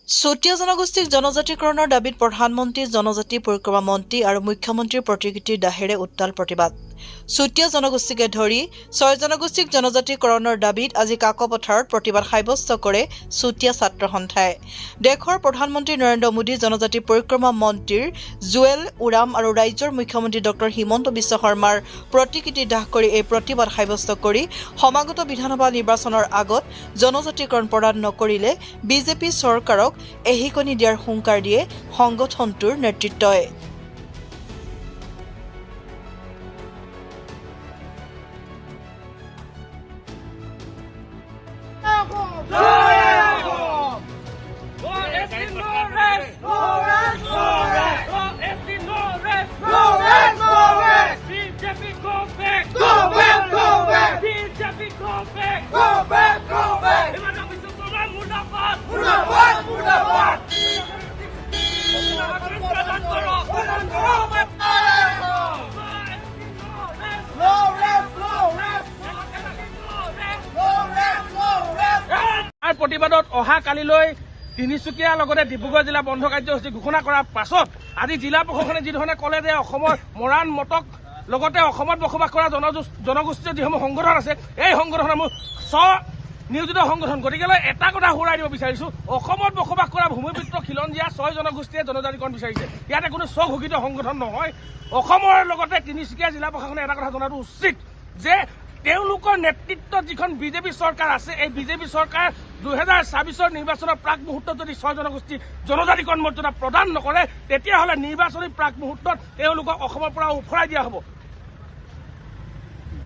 চুতীয়া জনগোষ্ঠীক জনজাতিকৰণৰ দাবীত প্ৰধানমন্ত্ৰী, জনজাতি পৰিক্ৰমা মন্ত্ৰী আৰু মুখ্যমন্ত্ৰীৰ প্ৰতিকৃতিৰ দাহেৰে উত্তাল প্ৰতিবাদ। চুতীয়া জনগোষ্ঠীকে ধৰি 6 জনগোষ্ঠীক জনজাতিকৰণৰ দাবীত আজি কাকপথাৰত প্ৰতিবাদ সাব্যস্ত কৰে চুতীয়া ছাত্ৰ সন্থাই। দেশৰ প্ৰধানমন্ত্ৰী নৰেন্দ্ৰ মোদী, জনজাতি পৰিক্ৰমা মন্ত্ৰীৰ জুৱেল ওৰাম আৰু ৰাজ্যৰ মুখ্যমন্ত্ৰী ডক্টৰ হিমন্ত বিশ্ব শৰ্মাৰ প্ৰতিকৃতি দাহ কৰি এই প্ৰতিবাদ সাব্যস্ত কৰি সমাগত বিধানসভা নিৰ্বাচনৰ আগত জনজাতিকৰণ প্ৰদান নকৰিলে বিজেপি চৰকাৰক এহিকনি দিয়াৰ হুংকাৰ দিয়ে সংগঠনটোৰ নেতৃত্বই। প্ৰতিবাদত অহা কালিলৈ তিনিচুকীয়াৰ লগতে ডিব্ৰুগড় জিলা বন্ধ কাৰ্যসূচী ঘোষণা কৰাৰ পাছত আজি জিলা প্ৰশাসনে যিধৰণে ক'লে যে অসমৰ মৰাণ মটক লগতে অসমত বসবাস কৰা জনগোষ্ঠীয় যিসমূহ সংগঠন আছে, এই সংগঠনসমূহ স্ব-নিয়োজিত সংগঠন। গতিকে এটা কথা সোঁৱৰাই দিব বিচাৰিছো, অসমত বসবাস কৰা ভূমিপুত্ৰ খিলঞ্জীয়া 6 জনগোষ্ঠীয়ে জনজাতিকৰণ বিচাৰিছে। ইয়াতে কোনো স্বঘোষিত সংগঠন নহয়। অসমৰ লগতে তিনিচুকীয়া জিলা প্ৰশাসনে এটা কথা জনাটো উচিত যে তেওঁলোকৰ নেতৃত্বত যিখন বিজেপি চৰকাৰ আছে, এই বিজেপি চৰকাৰ 2024 নিৰ্বাচনৰ প্ৰাক মুহূৰ্তত যদি 6 জনগোষ্ঠী জনজাতিকৰণ মৰ্যাদা প্ৰদান নকৰে, তেতিয়াহ'লে নিৰ্বাচনী প্ৰাক মুহূৰ্তত তেওঁলোকক অসমৰ পৰা উফৰাই দিয়া হ'ব।